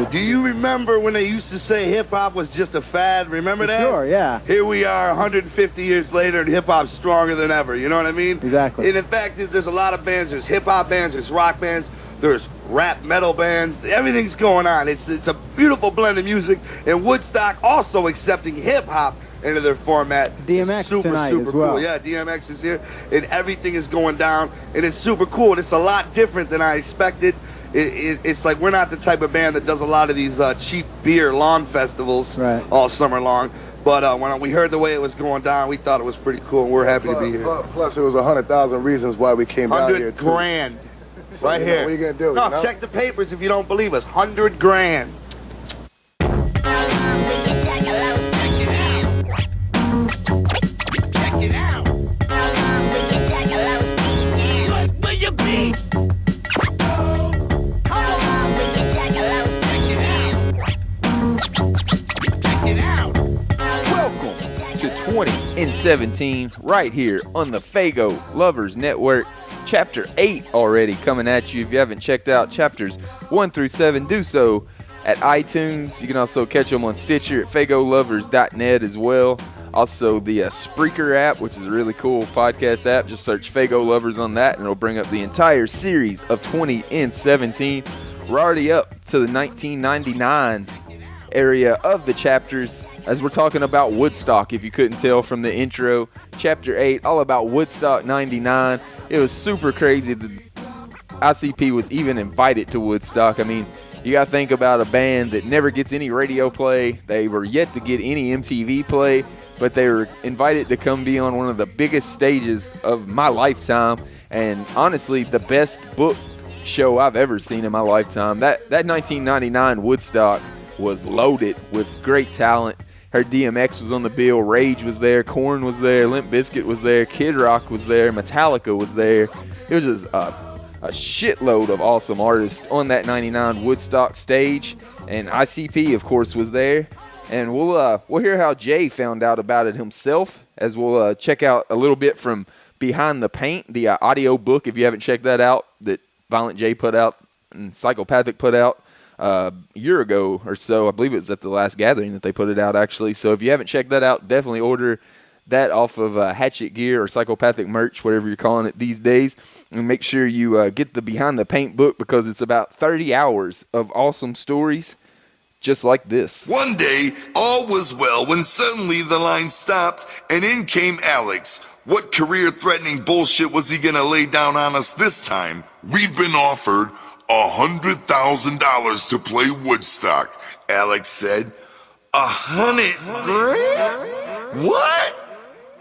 Do you remember when they used to say hip-hop was just a fad? Remember that? Sure, yeah. Here we are 150 years later, and hip-hop's stronger than ever. You know what I mean? Exactly. And in fact, there's a lot of bands. There's hip-hop bands, there's rock bands, there's rap metal bands. Everything's going on. It's a beautiful blend of music. And Woodstock also accepting hip-hop into their format. DMX super, tonight super as well. Cool. Yeah, DMX is here, and everything is going down, and it's super cool. And it's a lot different than I expected. It's like we're not the type of band that does a lot of these cheap beer lawn festivals all summer long. But when we heard the way it was going down, we thought it was pretty cool, and we're happy to be here. Plus, it was 100,000 reasons why we came down here, too. $100,000. So, right here. What are you going to do? No, check the papers if you don't believe us. $100,000. Welcome to 20 in 17 right here on the Fago Lovers Network. Chapter 8 already coming at you. If you haven't checked out chapters 1 through 7, do so at iTunes. You can also catch them on Stitcher at fagolovers.net as well. Also the Spreaker app, which is a really cool podcast app. Just search Fago Lovers on that and it'll bring up the entire series of 20 in 17. We're already up to the 1999 area of the chapters as we're talking about Woodstock, if you couldn't tell from the intro. Chapter 8, all about Woodstock 99. It was super crazy that ICP was even invited to Woodstock. I mean, you got to think about a band that never gets any radio play. They were yet to get any MTV play, but they were invited to come be on one of the biggest stages of my lifetime, and honestly, the best booked show I've ever seen in my lifetime. That 1999 Woodstock was loaded with great talent. Heard DMX was on the bill, Rage was there, Korn was there, Limp Bizkit was there, Kid Rock was there, Metallica was there. It was just a shitload of awesome artists on that 99 Woodstock stage, and ICP, of course, was there. And we'll hear how Jay found out about it himself, as we'll check out a little bit from Behind the Paint, the audio book, if you haven't checked that out, that Violent J put out and Psychopathic put out a year ago or so. I believe it was at the last gathering that they put it out, actually. So if you haven't checked that out, definitely order that off of Hatchet Gear or Psychopathic merch, whatever you're calling it these days. And make sure you get the Behind the Paint book, because it's about 30 hours of awesome stories just like this. One day, all was well when suddenly the line stopped and in came Alex. What career-threatening bullshit was he gonna lay down on us this time? We've been offered $100,000 to play Woodstock, Alex said. $100,000? What?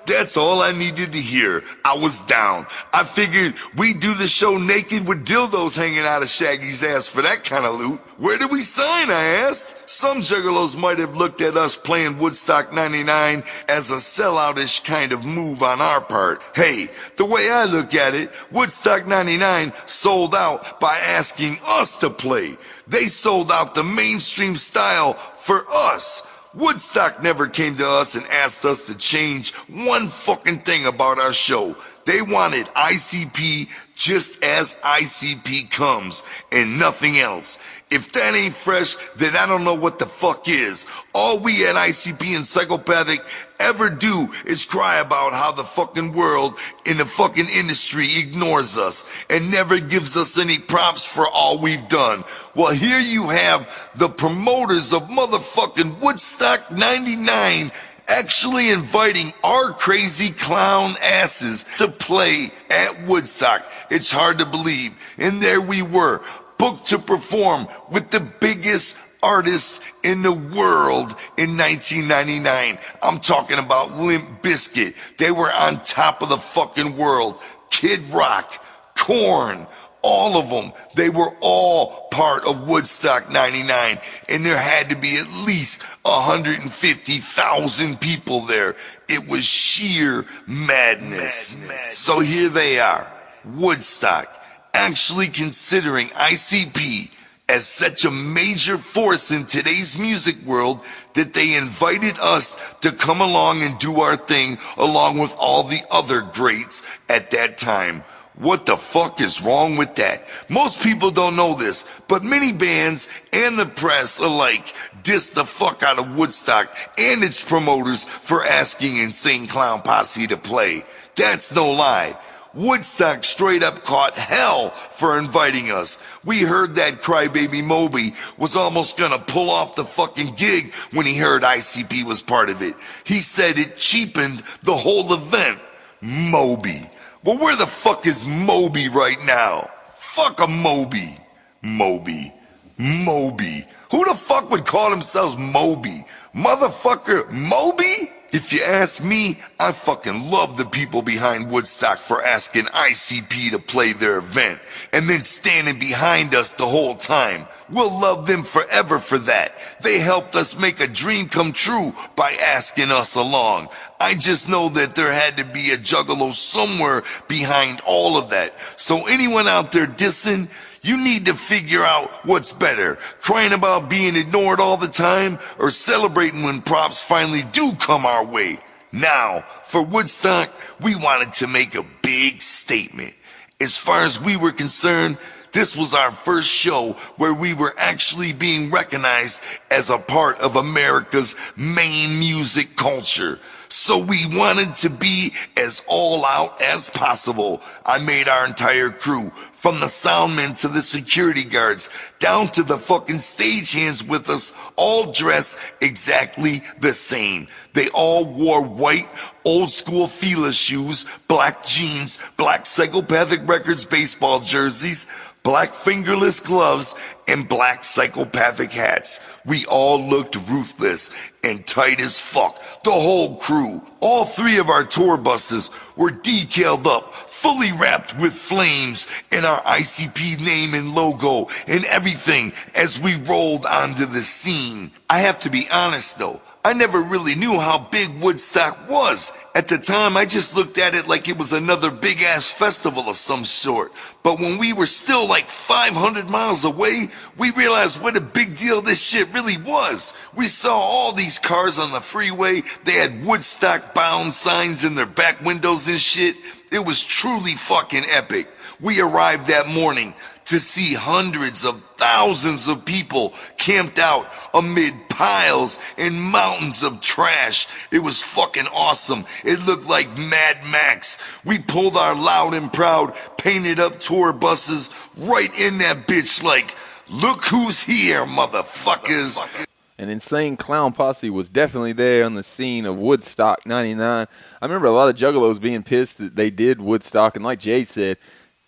That's all I needed to hear. I was down. I figured we'd do the show naked with dildos hanging out of Shaggy's ass for that kind of loot. Where do we sign, I asked. Some juggalos might have looked at us playing Woodstock 99 as a selloutish kind of move on our part. Hey, the way I look at it, Woodstock 99 sold out by asking us to play. They sold out the mainstream style for us. Woodstock never came to us and asked us to change one fucking thing about our show. They wanted ICP just as ICP comes and nothing else. If that ain't fresh, then I don't know what the fuck is. All we at ICP and Psychopathic ever do is cry about how the fucking world in the fucking industry ignores us and never gives us any props for all we've done. Well, here you have the promoters of motherfucking Woodstock 99 actually inviting our crazy clown asses to play at Woodstock. It's hard to believe. And there we were, booked to perform with the biggest artists in the world in 1999. I'm talking about Limp Bizkit. They were on top of the fucking world. Kid Rock, Korn, all of them. They were all part of Woodstock 99, and there had to be at least 150,000 people there. It was sheer madness. So here they are, Woodstock, actually considering ICP as such a major force in today's music world that they invited us to come along and do our thing along with all the other greats at that time. What the fuck is wrong with that? Most people don't know this, but many bands and the press alike diss the fuck out of Woodstock and its promoters for asking Insane Clown Posse to play. That's no lie. Woodstock straight up caught hell for inviting us. We heard that Crybaby Moby was almost gonna pull off the fucking gig when he heard ICP was part of it. He said it cheapened the whole event. Moby. Well, where the fuck is Moby right now? Fuck a Moby. Moby. Who the fuck would call themselves Moby? Motherfucker, Moby? If you ask me, I fucking love the people behind Woodstock for asking ICP to play their event and then standing behind us the whole time. We'll love them forever for that. They helped us make a dream come true by asking us along. I just know that there had to be a juggalo somewhere behind all of that. So anyone out there dissing, you need to figure out what's better, crying about being ignored all the time or celebrating when props finally do come our way. Now, for Woodstock, we wanted to make a big statement. As far as we were concerned, this was our first show where we were actually being recognized as a part of America's main music culture. So we wanted to be as all out as possible. I made our entire crew, from the soundmen to the security guards, down to the fucking stagehands with us, all dressed exactly the same. They all wore white, old school Fila shoes, black jeans, black Psychopathic Records baseball jerseys, black fingerless gloves, and black Psychopathic hats. We all looked ruthless and tight as fuck. The whole crew, all three of our tour buses were decaled up, fully wrapped with flames and our ICP name and logo and everything as we rolled onto the scene. I have to be honest though, I never really knew how big Woodstock was. At the time, I just looked at it like it was another big-ass festival of some sort. But when we were still like 500 miles away, we realized what a big deal this shit really was. We saw all these cars on the freeway. They had Woodstock-bound signs in their back windows and shit. It was truly fucking epic. We arrived that morning to see hundreds of thousands of people camped out amid piles and mountains of trash. It was fucking awesome. It looked like Mad Max. We pulled our loud and proud, painted up tour buses right in that bitch like, look who's here, motherfuckers. An Insane Clown Posse was definitely there on the scene of Woodstock 99. I remember a lot of juggalos being pissed that they did Woodstock, and like Jay said,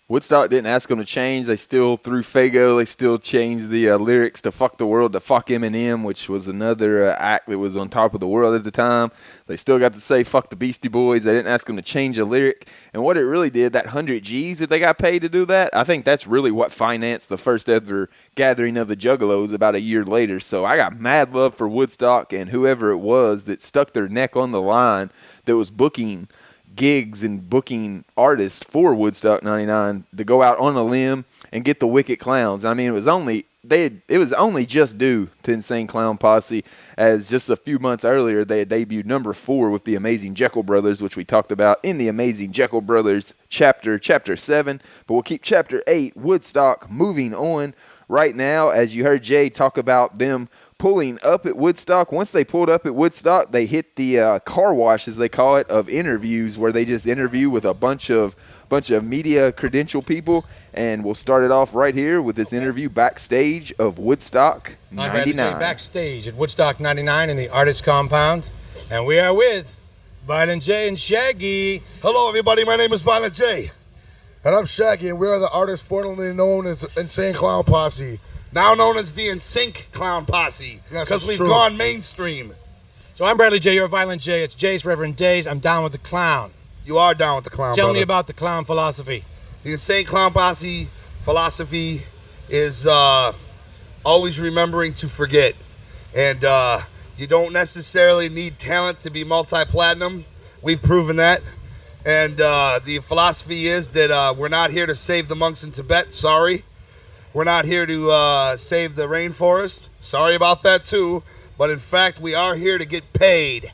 Woodstock didn't ask them to change. They still, through Fago, they still changed the lyrics to Fuck the World to Fuck Eminem, which was another act that was on top of the world at the time. They still got to say Fuck the Beastie Boys. They didn't ask them to change a lyric. And what it really did, that 100 G's that they got paid to do that, I think that's really what financed the first ever gathering of the Juggalos about a year later. So I got mad love for Woodstock and whoever it was that stuck their neck on the line that was booking gigs and booking artists for Woodstock 99 to go out on a limb and get the Wicked Clowns. I mean, it was only just due to Insane Clown Posse, as just a few months earlier they had debuted number 4 with the Amazing Jekyll Brothers, which we talked about in the Amazing Jekyll Brothers chapter 7. But we'll keep chapter 8, Woodstock, moving on right now. As you heard Jay talk about them pulling up at Woodstock. Once they pulled up at Woodstock, they hit the car wash, as they call it, of interviews, where they just interview with a bunch of media credential people. And we'll start it off right here with this interview backstage of Woodstock 99. I'm backstage at Woodstock 99 in the Artist Compound, and we are with Violent J and Shaggy. Hello, everybody. My name is Violent J, and I'm Shaggy, and we are the artists formerly known as Insane Clown Posse. Now known as the NSYNC Clown Posse, because we've gone mainstream. So I'm Bradley J, you're Violent J. It's Jay's Reverend Days. I'm down with the clown. You are down with the clown, Tell brother. me about the clown philosophy. The Insane Clown Posse philosophy is always remembering to forget. And you don't necessarily need talent to be multi-platinum. We've proven that. And the philosophy is that we're not here to save the monks in Tibet. Sorry. We're not here to save the rainforest. Sorry about that, too. But in fact, we are here to get paid.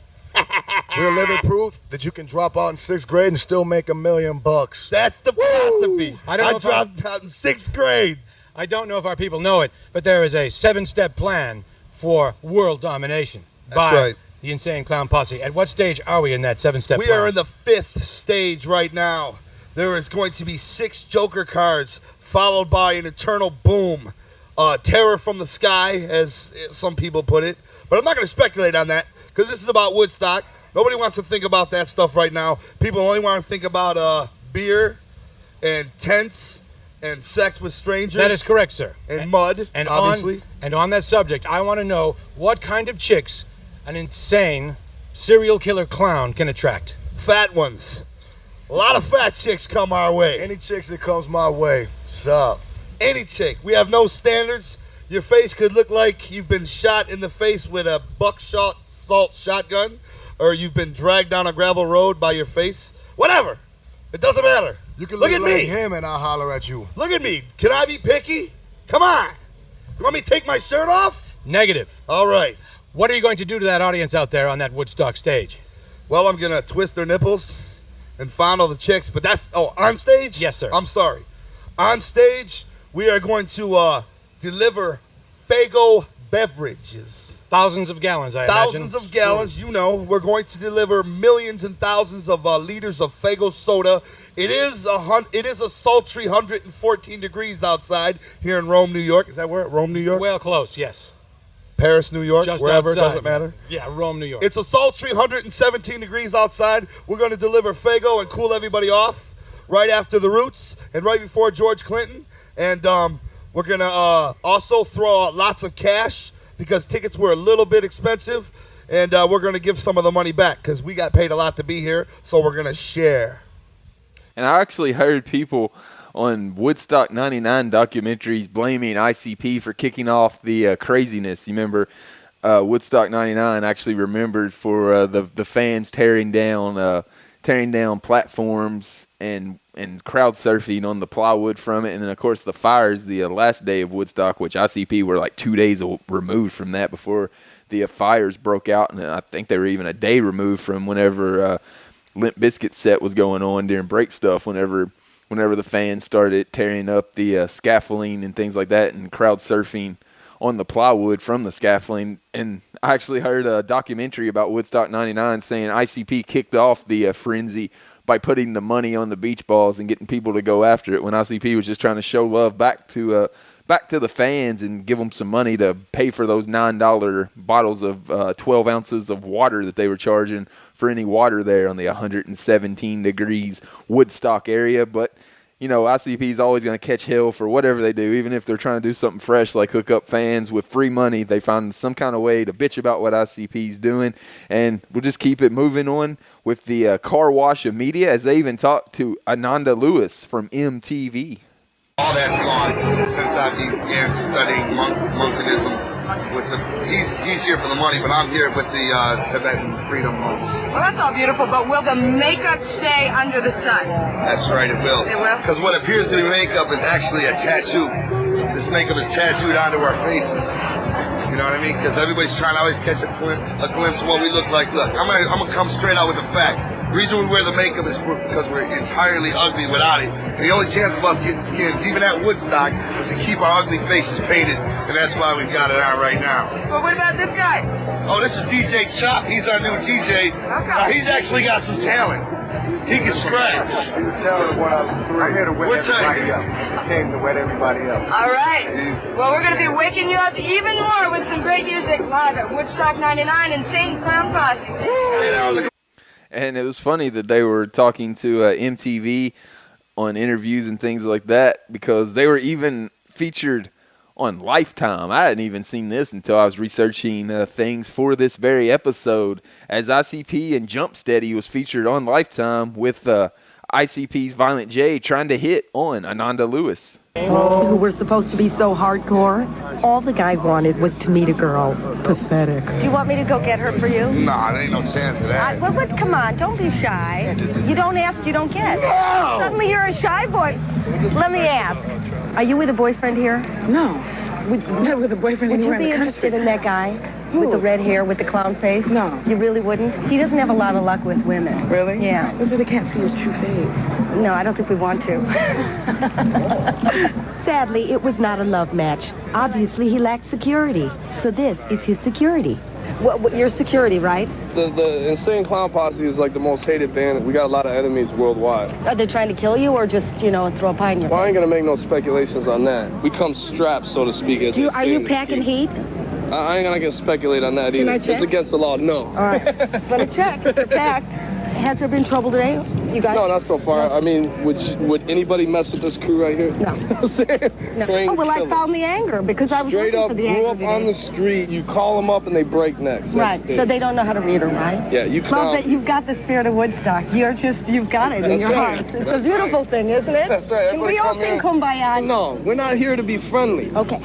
We're living proof that you can drop out in 6th grade and still make $1 million. That's the philosophy. I don't know I if dropped out in 6th grade. I don't know if our people know it, but there is a 7-step plan for world domination by right. the Insane Clown Posse. At what stage are we in that 7-step plan? We are in the 5th stage right now. There is going to be 6 Joker cards, followed by an eternal boom. Terror from the sky, as some people put it. But I'm not going to speculate on that, because this is about Woodstock. Nobody wants to think about that stuff right now. People only want to think about beer and tents and sex with strangers. That is correct, sir. And mud, and obviously. On that subject, I want to know what kind of chicks an insane serial killer clown can attract. Fat ones. A lot of fat chicks come our way. Any chicks that comes my way, sup? Any chick. We have no standards. Your face could look like you've been shot in the face with a buckshot shotgun, or you've been dragged down a gravel road by your face. Whatever. It doesn't matter. You can look look at like me. him and I'll holler at you. Look at me. Can I be picky? Come on. You want me to take my shirt off? Negative. All right. What are you going to do to that audience out there on that Woodstock stage? Well, I'm going to twist their nipples and fondle the chicks, but that's, on stage? Yes, sir. I'm sorry. On stage, we are going to deliver Faygo beverages. Thousands of gallons, I imagine. Thousands of gallons, you know. We're going to deliver millions and thousands of liters of Faygo soda. It is a sultry 114 degrees outside here in Rome, New York. Is that where? Rome, New York? Well, close, yes. Paris, New York, Just wherever, outside. it doesn't matter. Yeah, Rome, New York. It's a sultry 117 degrees outside. We're going to deliver Faygo and cool everybody off right after the Roots and right before George Clinton. And we're going to also throw out lots of cash because tickets were a little bit expensive. And we're going to give some of the money back because we got paid a lot to be here, so we're going to share. And I actually heard people on Woodstock 99 documentaries blaming ICP for kicking off the craziness. You remember Woodstock 99 actually remembered for the fans tearing down platforms and crowd surfing on the plywood from it. And then, of course, the fires the last day of Woodstock, which ICP were like 2 days removed from that before the fires broke out. And I think they were even a day removed from whenever Limp Bizkit's set was going on during break stuff, whenever the fans started tearing up the scaffolding and things like that and crowd surfing on the plywood from the scaffolding. And I actually heard a documentary about Woodstock 99 saying ICP kicked off the frenzy by putting the money on the beach balls and getting people to go after it when ICP was just trying to show love back to the fans and give them some money to pay for those $9 bottles of 12 ounces of water that they were charging for any water there on the 117 degrees Woodstock area. But, you know, ICP is always going to catch hell for whatever they do, even if they're trying to do something fresh like hook up fans with free money. They find some kind of way to bitch about what ICP is doing, and we'll just keep it moving on with the car wash of media as they even talked to Ananda Lewis from MTV. All that's gone since I began studying monkanism. He's here for the money, but I'm here with the Tibetan freedom monks. Well, that's all beautiful, but will the makeup stay under the sun? That's right, it will. It will? Because what appears to be makeup is actually a tattoo. This makeup is tattooed onto our faces. You know what I mean? Because everybody's trying to always catch a glimpse of what we look like. Look, I'm gonna come straight out with the facts. The reason we wear the makeup is because we're entirely ugly without it. And the only chance of us getting skinned, even at Woodstock, is to keep our ugly faces painted. And that's why we've got it on right now. Well, what about this guy? Oh, this is DJ Chop. He's our new DJ. Okay. He's actually got some talent. He can scratch. I'm here to wet everybody up. I came to wet everybody up. All right. Well, we're going to be waking you up even more with some great music live at Woodstock 99 and Insane Clown Posse. And it was funny that they were talking to MTV on interviews and things like that because they were even featured on Lifetime. I hadn't even seen this until I was researching things for this very episode, as ICP and Jump Steady was featured on Lifetime with ICP's Violent J trying to hit on Ananda Lewis. Who were supposed to be so hardcore. All the guy wanted was to meet a girl. Pathetic. Do you want me to go get her for you? Nah, there ain't no chance of that. Come on, don't be shy. You don't ask, you don't get. No! Suddenly you're a shy boy. Let me ask. Are you with a boyfriend here? No. Never with a boyfriend Would you anywhere be in the interested country. in that guy with the red hair, with the clown face? No. You really wouldn't? He doesn't have a lot of luck with women. Really? Yeah. Because they can't see his true face. No, I don't think we want to. Sadly, it was not a love match. Obviously, he lacked security. So this is his security. Your security, right? The Insane Clown Posse is like the most hated band. We got a lot of enemies worldwide. Are they trying to kill you or just, throw a pie in your Well, I ain't face? gonna make no speculations on that. We come strapped, so to speak. As Are you packing heat? I ain't gonna speculate on that either. Can I check? It's against the law, no. All right. Just want to check if you're packed. Has there been trouble today? You guys? No, not so far. I mean, would anybody mess with this crew right here? No. Trained Oh, well, I killers. found the anger because I was Straight looking up, for the grew anger up today. on the street. You call them up and they break necks. That's Right, it. so they don't know how to read her, right? Yeah, you Love clown. that you've got the spirit of Woodstock. You've got it in That's your right. heart. It's That's a beautiful thing, isn't it? That's right. Can we all Everybody sing come Kumbaya? No, we're not here to be friendly. Okay.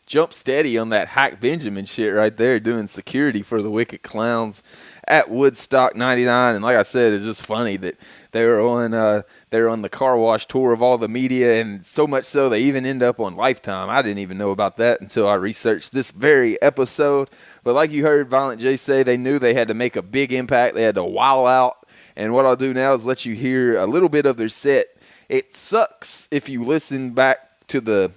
Jump steady on that Hack Benjamin shit right there, doing security for the Wicked Clowns at Woodstock 99. And like I said, it's just funny that they were on the car wash tour of all the media, and so much so they even end up on Lifetime. I didn't even know about that until I researched this very episode. But like you heard Violent J say, they knew they had to make a big impact. They had to wow out. And what I'll do now is let you hear a little bit of their set. It sucks if you listen back to the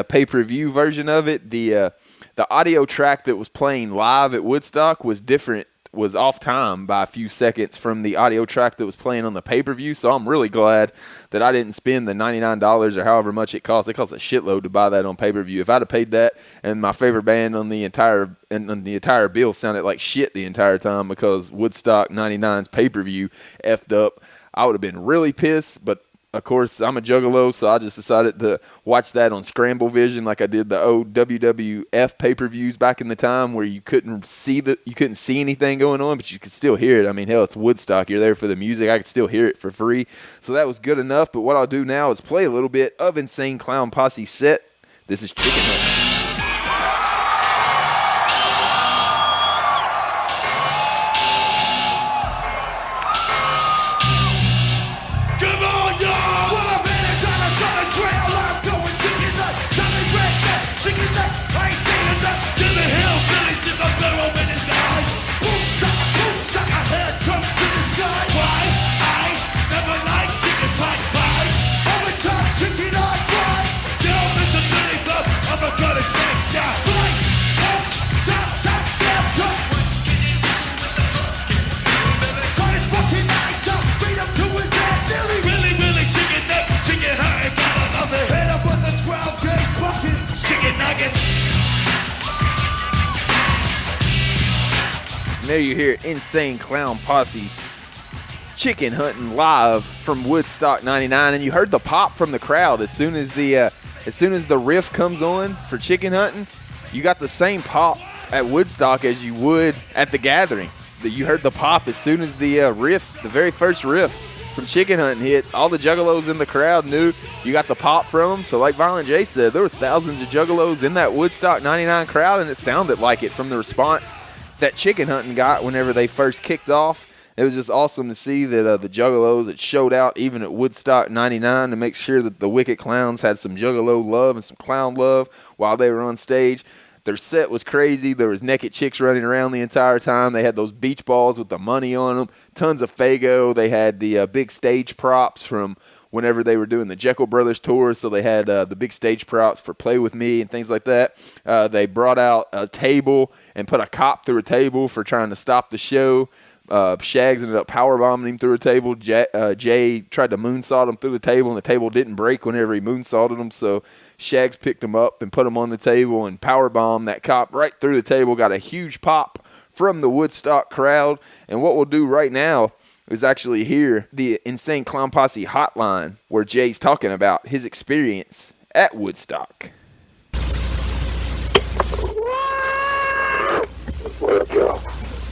pay-per-view version of it. The audio track that was playing live at Woodstock was off time by a few seconds from the audio track that was playing on the pay-per-view. So I'm really glad that I didn't spend the $99 or however much it costs. It costs a shitload to buy that on pay-per-view. If I'd have paid that and my favorite band on the entire bill sounded like shit the entire time because Woodstock 99's pay-per-view effed up, I would have been really pissed. But of course, I'm a juggalo, so I just decided to watch that on Scramble Vision, like I did the old WWF pay-per-views back in the time, where you couldn't see anything going on, but you could still hear it. I mean, hell, it's Woodstock. You're there for the music. I could still hear it for free, so that was good enough. But what I'll do now is play a little bit of Insane Clown Posse set. This is Chicken Nugget. And there you hear Insane Clown Posse's Chicken Hunting live from Woodstock 99, and you heard the pop from the crowd as soon as the riff comes on for Chicken Hunting. You got the same pop at Woodstock as you would at the Gathering. You heard the pop as soon as the very first riff from Chicken Hunting hits. All the juggalos in the crowd knew you got the pop from them. So like Violent J said, there was thousands of juggalos in that Woodstock 99 crowd, and it sounded like it from the response that Chicken Hunting got whenever they first kicked off. It was just awesome to see that the juggalos that showed out even at Woodstock 99 to make sure that the Wicked Clowns had some juggalo love and some clown love while they were on stage. Their set was crazy. There was naked chicks running around the entire time. They had those beach balls with the money on them, tons of Faygo. They had the big stage props from whenever they were doing the Jekyll Brothers tour, so they had the big stage props for Play With Me and things like that. They brought out a table and put a cop through a table for trying to stop the show. Shags ended up powerbombing him through a table. Jay tried to moonsault him through the table, and the table didn't break whenever he moonsaulted him, so Shags picked him up and put him on the table and powerbombed that cop right through the table. Got a huge pop from the Woodstock crowd. And what we'll do right now is actually hear the Insane Clown Posse hotline where Jay's talking about his experience at Woodstock. What up, y'all?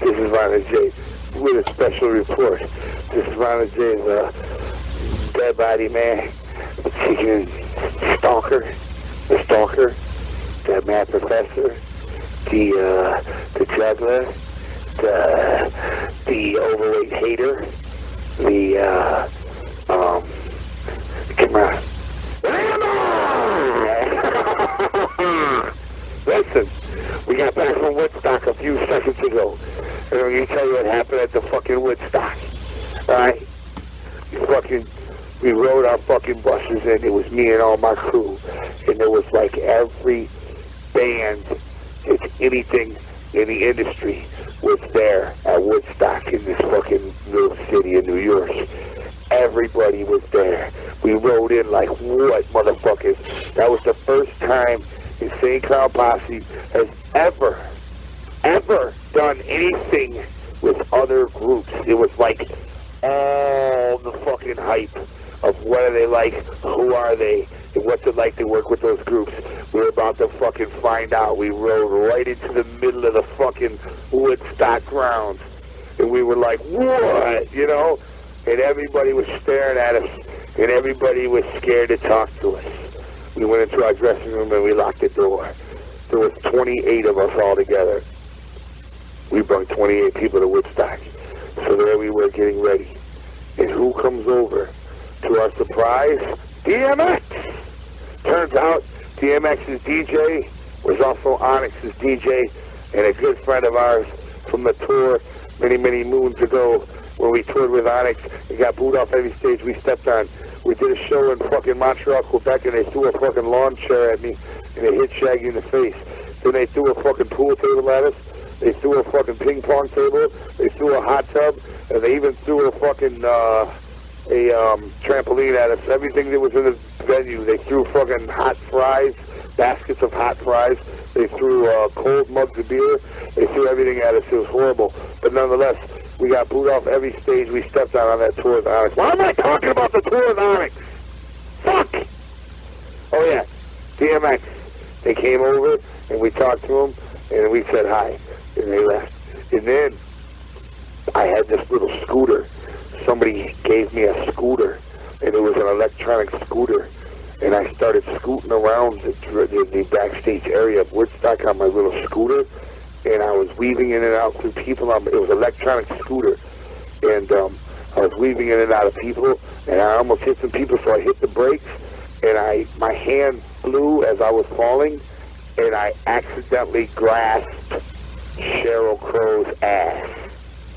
This is Violent J with a special report. This is Violent J's dead body man, the chicken stalker, the mad professor, the juggler, the overweight hater, come on. Listen, we got back from Woodstock a few seconds ago. And I'm going to tell you what happened at the fucking Woodstock. Alright? We rode our fucking buses in. It was me and all my crew. And there was like every band that's anything in the industry was there at Woodstock in this fucking little city in New York. Everybody was there. We rode in like, what, motherfuckers? That was the first time Insane Clown Posse has ever done anything with other groups. It was like all the fucking hype of what are they like, who are they, and what's it like to work with those groups. We were about to fucking find out. We rode right into the middle of the fucking Woodstock grounds. And we were like, what? You know? And everybody was staring at us, and everybody was scared to talk to us. We went into our dressing room and we locked the door. There was 28 of us all together. We brought 28 people to Woodstock. So there we were getting ready. And who comes over? To our surprise, DMX! Turns out DMX's DJ was also Onyx's DJ, and a good friend of ours from the tour many, many moons ago when we toured with Onyx and got booed off every stage we stepped on. We did a show in fucking Montreal, Quebec, and they threw a fucking lawn chair at me, and it hit Shaggy in the face. Then they threw a fucking pool table at us. They threw a fucking ping pong table. They threw a hot tub, and they even threw a fucking trampoline at us. Everything that was in the venue. They threw fucking hot fries, baskets of hot fries. They threw cold mugs of beer. They threw everything at us. It was horrible, but nonetheless, we got booed off every stage we stepped on that tour with Onyx. Why am I talking about the tour with Onyx? Fuck! Oh yeah, DMX. They came over and we talked to them and we said hi and they left. And then I had this little scooter. Somebody gave me a scooter and it was an electronic scooter. And I started scooting around the backstage area of Woodstock on my little scooter. And I was weaving in and out through people. It was an electronic scooter. And I was weaving in and out of people. And I almost hit some people, so I hit the brakes. And my hand flew as I was falling. And I accidentally grasped Sheryl Crow's ass.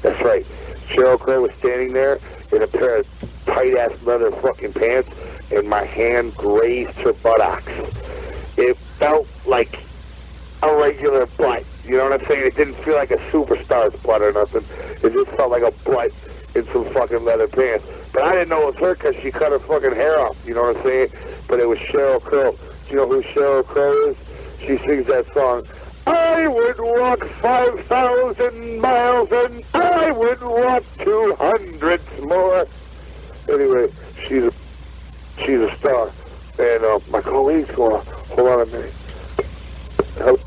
That's right. Sheryl Crow was standing there in a pair of tight-ass leather fucking pants. And my hand grazed her buttocks. It felt like a regular butt. You know what I'm saying? It didn't feel like a superstar's butt or nothing. It just felt like a butt in some fucking leather pants. But I didn't know it was her because she cut her fucking hair off. You know what I'm saying? But it was Sheryl Crow. Do you know who Sheryl Crow is? She sings that song, I would walk 5,000 miles and I would walk 200 more. Anyway, she's a star. And my colleague's going, hold on a minute. Hello?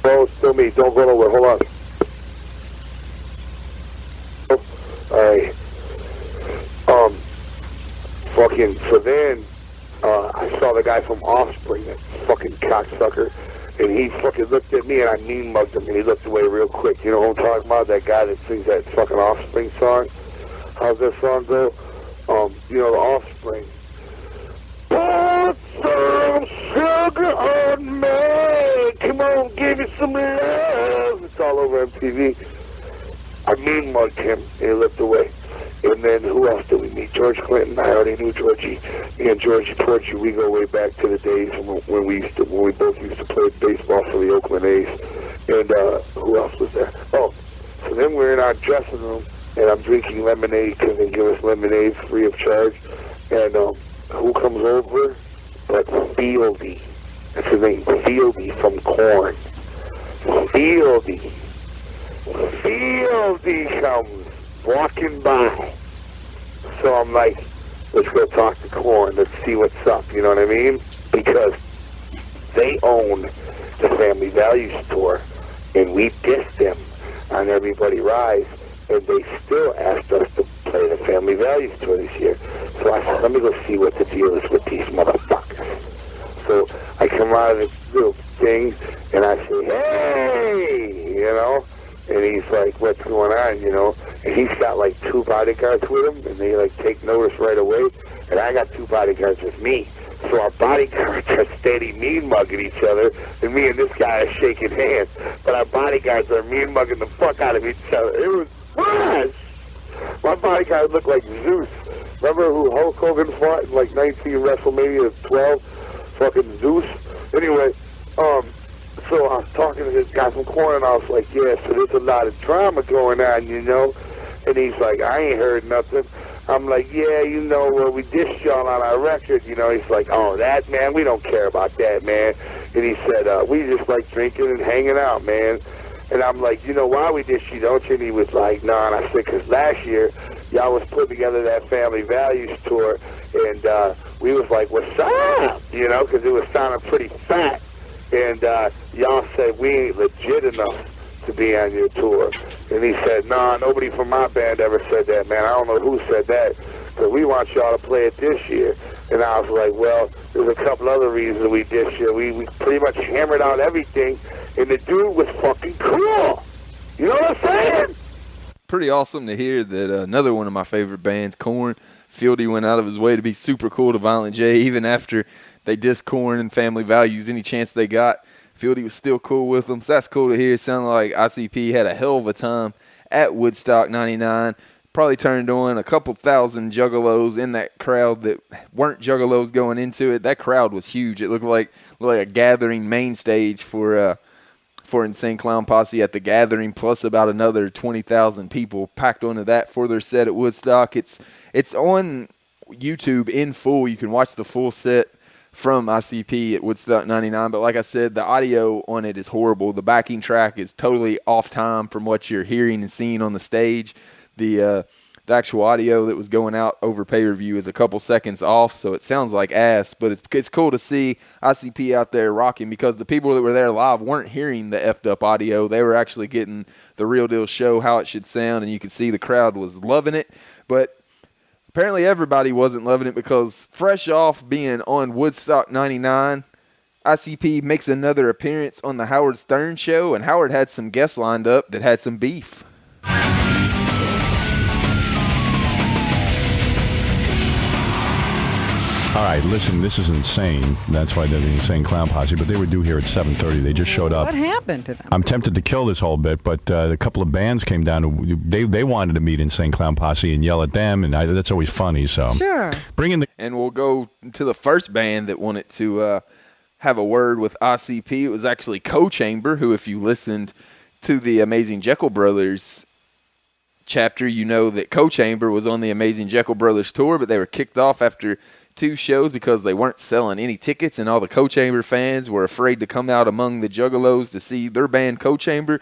Oh, it's still me. Don't go nowhere. Hold on. Alright. So then, I saw the guy from Offspring, that fucking cocksucker, and he fucking looked at me and I mean mugged him and he looked away real quick. You know what I'm talking about? That guy that sings that fucking Offspring song. How's that song go? You know, the Offspring. Put some sugar on me. Come on, give me some love. It's all over MTV. I mean mugged him and he looked away. And then who else did we meet? George Clinton. I already knew Georgie. Me and Georgie Torchy, we go way back to the days when we both used to play baseball for the Oakland A's. And who else was there? Oh, so then we're in our dressing room and I'm drinking lemonade because they give us lemonade free of charge. And who comes over but Fieldy? That's his name, Fieldy from Korn. Fieldy comes walking by. So I'm like, let's go talk to Korn. Let's see what's up. You know what I mean? Because they own the Family Values tour, and we dissed them on Everybody Rise, and they still asked us to play the Family Values tour this year. So I said, let me go see what the deal is with these motherfuckers. So I come out of this little thing, and I say, hey, you know? And he's like, what's going on, you know? And he's got like 2 bodyguards with him, and they like take notice right away. And I got 2 bodyguards with me. So our bodyguards are steady mean mugging each other, and me and this guy are shaking hands. But our bodyguards are mean mugging the fuck out of each other. It was fun. My bodyguard looked like Zeus. Remember who Hulk Hogan fought in like 19 WrestleMania 12? Fucking Zeus. Anyway, so I was talking to this guy from Corn, and I was like, yeah, so there's a lot of drama going on, you know? And he's like, I ain't heard nothing. I'm like, yeah, you know, we dissed y'all on our record, you know. He's like, oh, that, man, we don't care about that, man. And he said, we just like drinking and hanging out, man. And I'm like, you know why we dissed you, don't you? And he was like, no. And I said, because last year, y'all was putting together that Family Values tour, and we was like, what's up? You know, because it was sounding pretty fat. And y'all said, we ain't legit enough to be on your tour. And he said, nah, nobody from my band ever said that, man. I don't know who said that, but we want y'all to play it this year. And I was like, well, there's a couple other reasons we dissed you. We pretty much hammered out everything, and the dude was fucking cool. You know what I'm saying? Pretty awesome to hear that another one of my favorite bands, Korn, Fieldy went out of his way to be super cool to Violent J, even after they dissed Korn and Family Values. Any chance they got, Fieldy was still cool with them. So that's cool to hear. It sounded like ICP had a hell of a time at Woodstock 99. Probably turned on a couple thousand juggalos in that crowd that weren't juggalos going into it. That crowd was huge. It looked like a gathering main stage for Insane Clown Posse at the Gathering, plus about another 20,000 people packed onto that for their set at Woodstock. It's on YouTube in full. You can watch the full set from ICP at Woodstock 99, but like I said, the audio on it is horrible. The backing track is totally off time from what you're hearing and seeing on the stage. The actual audio that was going out over pay-per-view is a couple seconds off, so it sounds like ass, but it's cool to see ICP out there rocking, because the people that were there live weren't hearing the effed up audio. They were actually getting the real deal show, how it should sound, and you could see the crowd was loving it. But apparently everybody wasn't loving it, because fresh off being on Woodstock 99, ICP makes another appearance on the Howard Stern show, and Howard had some guests lined up that had some beef. All right, listen, this is insane. That's why they're the Insane Clown Posse, but they were due here at 7:30. They just showed up. What happened to them? I'm tempted to kill this whole bit, but a couple of bands came down. They wanted to meet Insane Clown Posse and yell at them, and that's always funny. So sure. Bring in the... And we'll go to the first band that wanted to have a word with ICP. It was actually Co-Chamber, who, if you listened to the Amazing Jekyll Brothers chapter, you know that Co-Chamber was on the Amazing Jekyll Brothers tour, but they were kicked off after 2 shows because they weren't selling any tickets, and all the Co-Chamber fans were afraid to come out among the Juggalos to see their band Co-Chamber.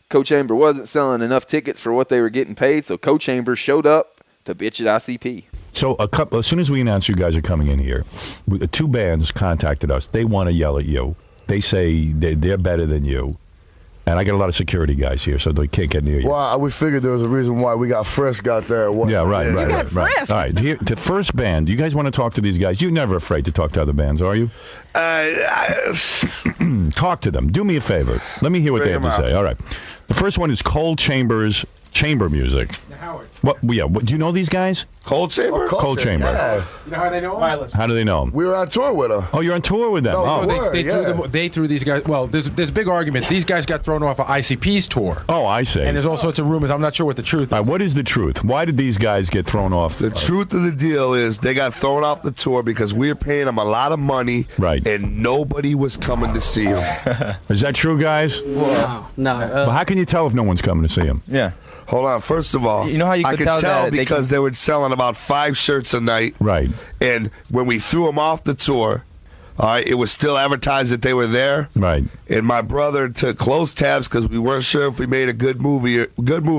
Co-Chamber wasn't selling enough tickets for what they were getting paid, so Co-Chamber showed up to bitch at ICP. So as soon as we announced you guys are coming in here, the 2 bands contacted us. They want to yell at you. They say they're better than you. And I got a lot of security guys here, so they can't get near you. Well, we figured there was a reason why we got Frisk out there. Yeah, right. Frisk. All right, here, the first band, you guys want to talk to these guys? You're never afraid to talk to other bands, are you? Talk to them. Do me a favor. Let me hear what they have to say. All right. The first one is Cold Chamber's Chamber Music. Howard. What? Yeah. What, do you know these guys? Cold Chamber? Cold Chamber. Yeah. You know how they know him? Wireless. How do they know them? We were on tour with them. Oh, you're on tour with them. No, They threw these guys. Well, there's a big argument. These guys got thrown off of ICP's tour. Oh, I see. And there's all sorts of rumors. I'm not sure what the truth is. All right, what is the truth? Why did these guys get thrown off? The truth of the deal is they got thrown off the tour because we were paying them a lot of money, right? And nobody was coming to see them. Is that true, guys? Wow. No. Well, how can you tell if no one's coming to see them? Yeah. Hold on. First of all, you know how you I could could tell tell that because they were selling about 5 shirts a night. Right. And when we threw them off the tour, all right, it was still advertised that they were there. Right. And my brother took close tabs because we weren't sure if we made a good move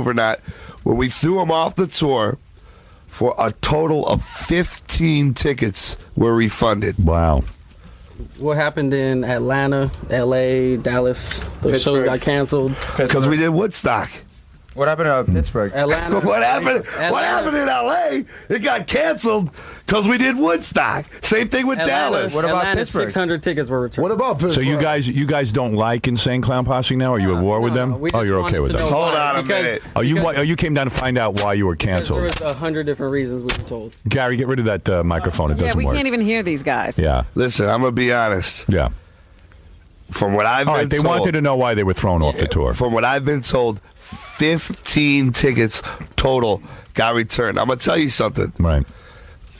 or not. When we threw them off the tour, for a total of 15 tickets were refunded. Wow. What happened in Atlanta, LA, Dallas? Those shows got canceled because we did Woodstock. What happened to Pittsburgh? Atlanta. What happened in L.A.? It got canceled because we did Woodstock. Same thing with Dallas. What about Atlanta, Pittsburgh? 600 tickets were returned. What about Pittsburgh? So you guys don't like Insane Clown Posse now? Are you at war with them? we Oh, just you're okay wanted with to them. know Hold why, on a because- minute. Oh, you came down to find out why you were Because there canceled. was 100 different reasons we were told. Gary, get rid of that microphone. It Yeah, doesn't we work. can't even hear these guys. Yeah. Listen, I'm gonna be honest. Yeah. From what I've All been right. They told, wanted to know why they were thrown off the tour. From what I've been told, 15 tickets total got returned. I'm gonna tell you something. Right.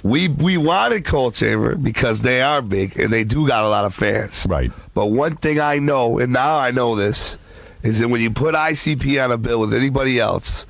We wanted Cold Chamber because they are big and they do got a lot of fans. Right. But one thing I know, and now I know this, is that when you put ICP on a bill with anybody else,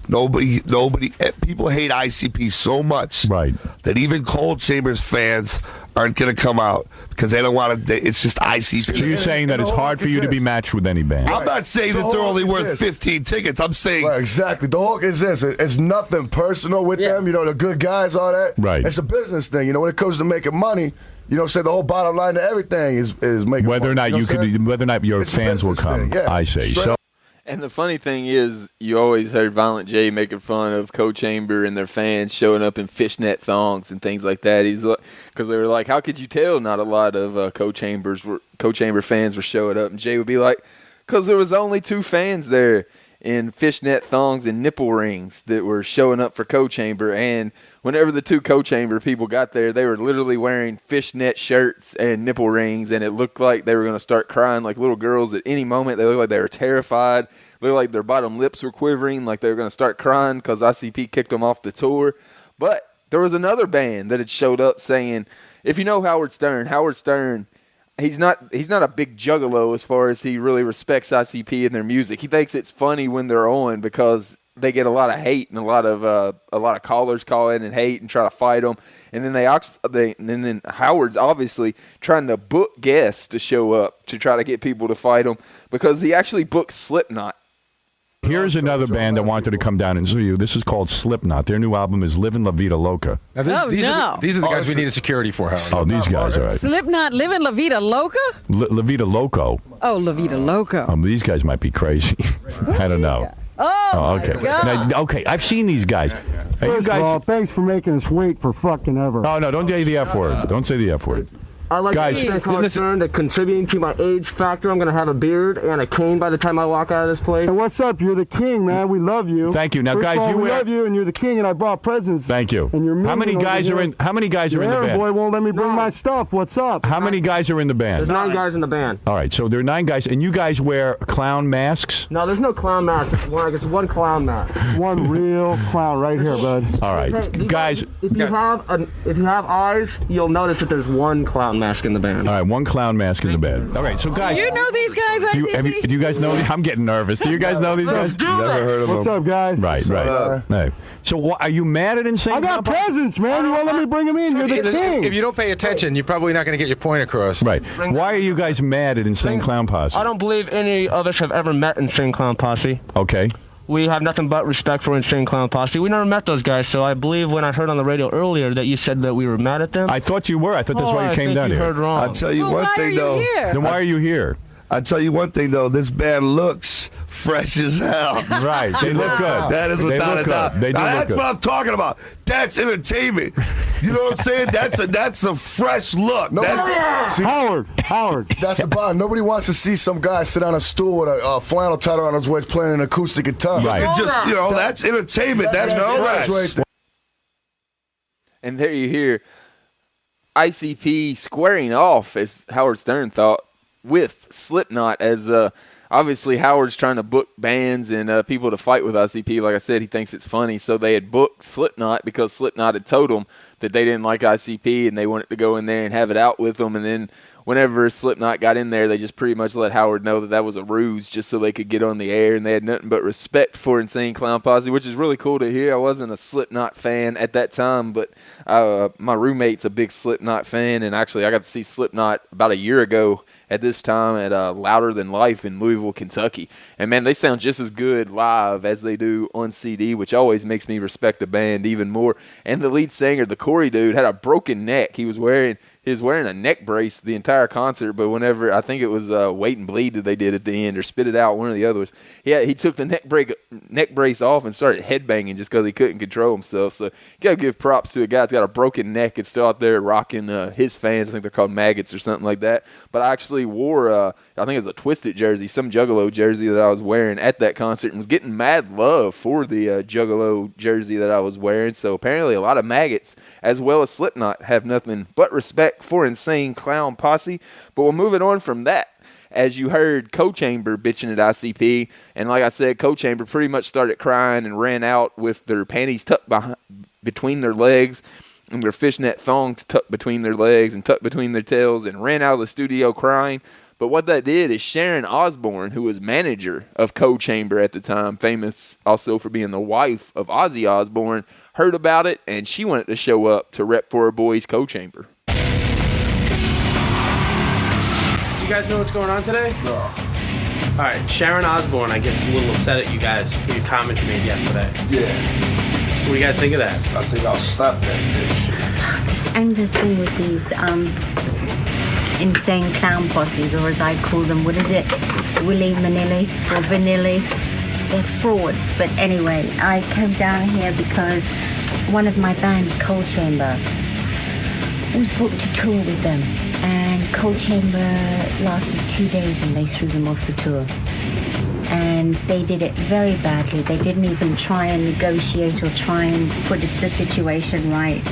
people hate ICP so much that even Cold Chambers fans aren't going to come out because they don't want to. It's just ICP. So you're saying that it's hard for you to be matched with any band? I'm not saying that they're only worth 15 tickets. I'm saying exactly. The hook is this. It's nothing personal with them. You know, they're good guys, all that. Right. It's a business thing. You know, when it comes to making money, you know, say the whole bottom line to everything is making Whether money. or not You know you what I'm saying? could, whether or not your It's a fans will business come. thing, yeah. I see. Straight So. And the funny thing is, you always heard Violent J making fun of Co-Chamber and their fans showing up in fishnet thongs and things like that. He's like, because they were like, "How could you tell not a lot of Co-Chamber fans were showing up?" And Jay would be like, "Because there was only 2 fans there in fishnet thongs and nipple rings that were showing up for Co-Chamber." And whenever the 2 Co-Chamber people got there, they were literally wearing fishnet shirts and nipple rings, and it looked like they were going to start crying like little girls at any moment. They looked like they were terrified. They looked like their bottom lips were quivering, like they were going to start crying because ICP kicked them off the tour. But there was another band that had showed up saying, if you know Howard Stern, he's not a big juggalo as far as he really respects ICP and their music. He thinks it's funny when they're on because they get a lot of hate and a lot of callers call in and hate and try to fight them. And then Howard's obviously trying to book guests to show up to try to get people to fight him because he actually booked Slipknot. Here's another band that wanted to come down and see you. This is called Slipknot. Their new album is Livin' La Vida Loca. Now, these are the guys we needed security for, Howard. Oh, these guys, all right. Slipknot, living La Vida Loca? La Vida Loco. Oh, La Vida Loco. These guys might be crazy. I don't know. Oh, okay. my God. Now, okay, I've seen these guys. Hey, you First guys. of all, thanks for making us wait for fucking ever. Oh, no, don't say the F word. Don't say the F word. I like guys, to thank Howard Stern to contributing to my age factor. I'm going to have a beard and a cane by the time I walk out of this place. Hey, what's up? You're the king, man. We love you. Thank you. Now, First guys, of all, you we wear- love you, and you're the king, and I brought presents. Thank you. And you're How many moving guys over are in? here. How many guys are in the Your band? boy won't let me bring my stuff. What's up? How many guys are in the band? There's 9 guys in the band. All right, so there are 9 guys, and you guys wear clown masks. No, there's no clown mask. It's one clown mask. One real clown right here, bud. All right, Hey, guys. If you have eyes, you'll notice that there's one clown mask in the band. All right, one clown mask in the band. All right, so guys. You know these guys, Do ICP? you guys know? I'm getting nervous. Do you guys know these guys? never heard of What's them. up, guys? Right, right. Right. So, are you mad at Insane? I got Clown Posse? presents, man. You won't let me bring them in. You're the king. If you don't pay attention, you're probably not going to get your point across. Right. Why are you guys mad at Insane Clown Posse? I don't believe any of us have ever met Insane Clown Posse. Okay. We have nothing but respect for Insane Clown Posse. We never met those guys, so I believe when I heard on the radio earlier that you said that we were mad at them. I thought you were. I thought that's why you came down you here. heard wrong. I'll tell you one thing, though. Then why are you here? I'll tell you one thing, though. This band looks fresh as hell. Right. They look good. That is They without look a doubt. good. They do Now, look that's good. what I'm talking about. That's entertainment. You know what I'm saying? That's a fresh look. See, Howard. That's the bond. Nobody wants to see some guy sit on a stool with a flannel tied around his waist playing an acoustic guitar. Right. It just, that's entertainment. That's fresh fresh. right there. And there you hear ICP squaring off, as Howard Stern thought, with Slipknot, as obviously Howard's trying to book bands and people to fight with ICP. Like I said, he thinks it's funny. So they had booked Slipknot because Slipknot had told them that they didn't like ICP and they wanted to go in there and have it out with them. And then whenever Slipknot got in there, they just pretty much let Howard know that that was a ruse just so they could get on the air. And they had nothing but respect for Insane Clown Posse, which is really cool to hear. I wasn't a Slipknot fan at that time, but my roommate's a big Slipknot fan. And actually, I got to see Slipknot about a year ago at this time at Louder Than Life in Louisville, Kentucky. And, man, they sound just as good live as they do on CD, which always makes me respect the band even more. And the lead singer, the Corey dude, had a broken neck. He was wearing he was wearing a neck brace the entire concert, but whenever, I think it was Wait and Bleed that they did at the end, or Spit It Out, one of the others, he took the neck brace off and started headbanging just because he couldn't control himself. So you got to give props to a guy that's got a broken neck and still out there rocking his fans. I think they're called Maggots or something like that. But I actually wore, I think it was a Twisted jersey, some Juggalo jersey that I was wearing at that concert, and was getting mad love for the Juggalo jersey that I was wearing. So apparently a lot of maggots, as well as Slipknot, have nothing but respect for Insane Clown Posse. But we'll move it on from that. As you heard, Co-Chamber bitching at ICP, and like I said, Co-Chamber pretty much started crying and ran out with their panties tucked between their legs and their fishnet thongs tucked between their legs and tucked between their tails, and ran out of the studio crying. But what that did is Sharon Osbourne, who was manager of Co-Chamber at the time, famous also for being the wife of Ozzy Osbourne, heard about it, and she wanted to show up to rep for her boys Co-Chamber. You guys know what's going on today? No. All right, Sharon Osbourne, I guess, is a little upset at you guys for your comment you made yesterday. Yeah. What do you guys think of that? I think I'll slap that bitch. This endless thing with these insane clown posses, or as I call them, what is it? Willy Manilli or Vanilli? They're frauds. But anyway, I came down here because one of my bands, Cold Chamber, was booked to tour with them. And Cold Chamber lasted 2 days and they threw them off the tour. And they did it very badly. They didn't even try and negotiate or try and put the situation right.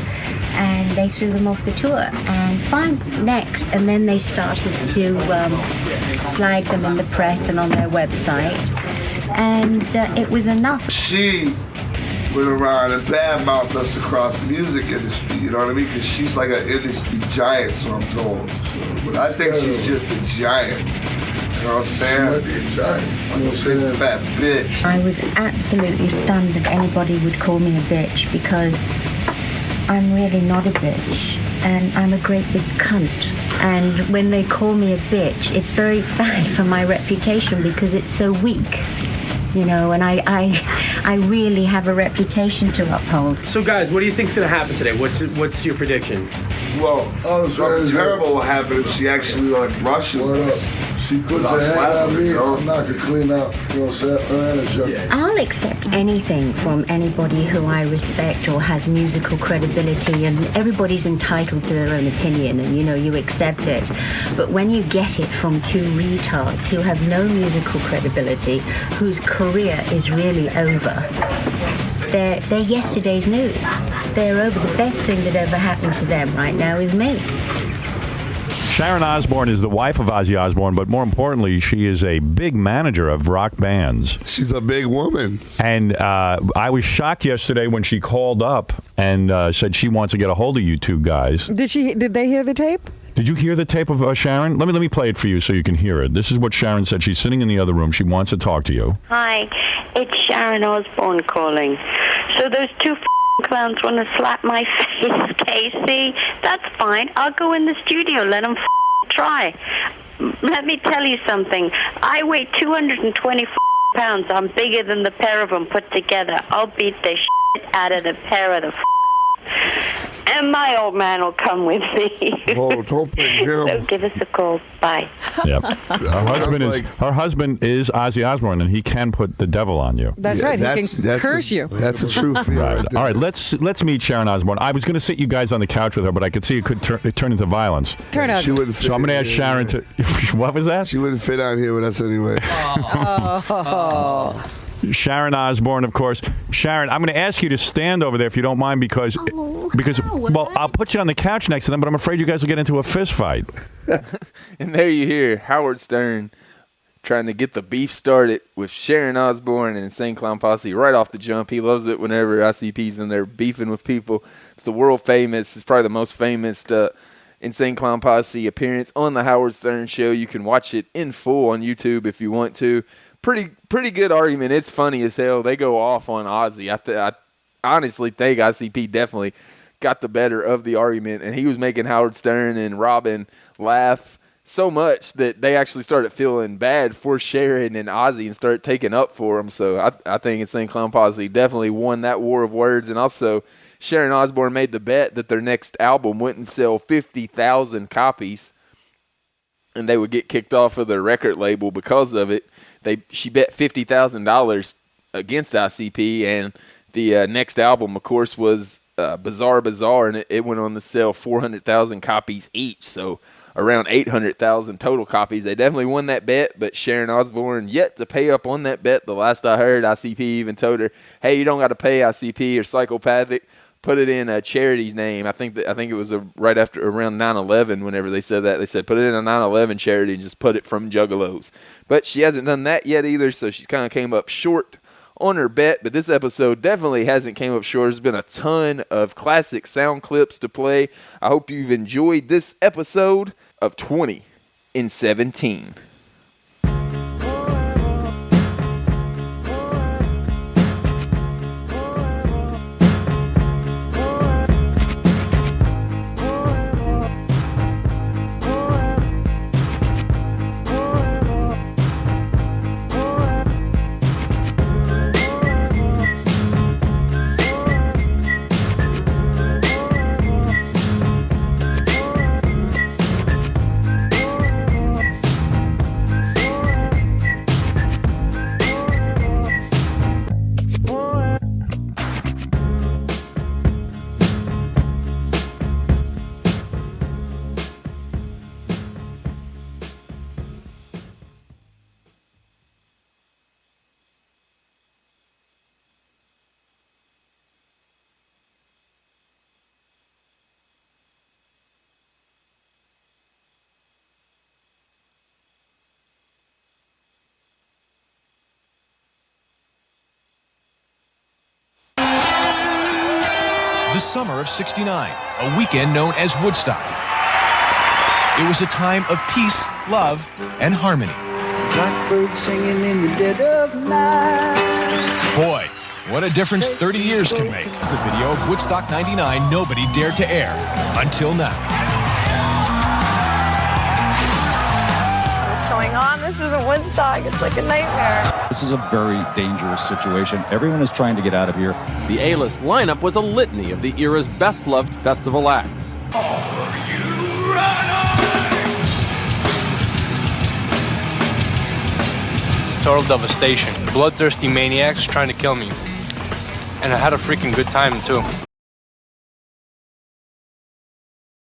And they threw them off the tour. And fine, next. And then they started to slag them in the press and on their website. And it was enough. She went around and badmouthed us across the music industry, you know what I mean? Because she's like an industry giant, so I'm told. I think she's just a giant. You know what I'm saying? She might be a giant. I'm gonna say that fat bitch. I was absolutely stunned that anybody would call me a bitch, because I'm really not a bitch. And I'm a great big cunt. And when they call me a bitch, it's very bad for my reputation because it's so weak. You know, and I really have a reputation to uphold. So, guys, what do you think's going to happen today? What's your prediction? Well, something terrible will happen if she actually rushes us. She puts her hand on me, I'm not gonna clean out, you know what I'm saying, her energy. I'll accept anything from anybody who I respect or has musical credibility, and everybody's entitled to their own opinion, and you accept it. But when you get it from two retards who have no musical credibility, whose career is really over, they're yesterday's news. They're over. The best thing that ever happened to them right now is me. Sharon Osbourne is the wife of Ozzy Osbourne, but more importantly, she is a big manager of rock bands. She's a big woman. And I was shocked yesterday when she called up and said she wants to get a hold of you two guys. Did they hear the tape? Did you hear the tape of Sharon? Let me play it for you so you can hear it. This is what Sharon said. She's sitting in the other room. She wants to talk to you. Hi, it's Sharon Osbourne calling. So those two clowns want to slap my face, Casey. That's fine. I'll go in the studio. Let them try. Let me tell you something. I weigh 220 pounds. I'm bigger than the pair of them put together. I'll beat the shit out of the pair of the and my old man will come with me. Oh, don't bring him. So give us a call. Bye. Yep. Her husband is Ozzy Osbourne, and he can put the devil on you. That's right. He can curse you. That's a true feeling. Right. All right. Let's meet Sharon Osbourne. I was going to sit you guys on the couch with her, but I could see it could turn into violence. Turn out. She wouldn't fit so I'm going to ask Sharon to. What was that? She wouldn't fit out here with us anyway. Sharon Osbourne, of course. Sharon, I'm going to ask you to stand over there if you don't mind, because I'll put you on the couch next to them, but I'm afraid you guys will get into a fist fight. And there you hear Howard Stern trying to get the beef started with Sharon Osbourne and Insane Clown Posse right off the jump. He loves it whenever ICP's in there beefing with people. It's the world famous. It's probably the most famous Insane Clown Posse appearance on the Howard Stern Show. You can watch it in full on YouTube if you want to. Pretty good argument. It's funny as hell. They go off on Ozzy. I honestly think ICP definitely got the better of the argument, and he was making Howard Stern and Robin laugh so much that they actually started feeling bad for Sharon and Ozzy and started taking up for him. So I think Insane Clown Posse definitely won that war of words, and also Sharon Osbourne made the bet that their next album wouldn't sell 50,000 copies, and they would get kicked off of their record label because of it. She bet $50,000 against ICP, and the next album, of course, was Bizarre Bazaar, and it went on to sell 400,000 copies each, so around 800,000 total copies. They definitely won that bet, but Sharon Osbourne yet to pay up on that bet. The last I heard, ICP even told her, hey, you don't got to pay ICP or Psychopathic. Put it in a charity's name. I think it was right after around 9/11 whenever they said that. They said put it in a 9/11 charity and just put it from Juggalos. But she hasn't done that yet either, so she kind of came up short on her bet. But this episode definitely hasn't came up short. There's been a ton of classic sound clips to play. I hope you've enjoyed this episode of 20 in 17. The summer of '69, a weekend known as Woodstock. It was a time of peace, love, and harmony. Blackbird singing in the dead of night. Boy, what a difference 30 years can make. The video of Woodstock 99 nobody dared to air until now. What's going on? This isn't Woodstock. It's like a nightmare. This is a very dangerous situation. Everyone is trying to get out of here. The A-list lineup was a litany of the era's best-loved festival acts. Total devastation. Bloodthirsty maniacs trying to kill me. And I had a freaking good time, too.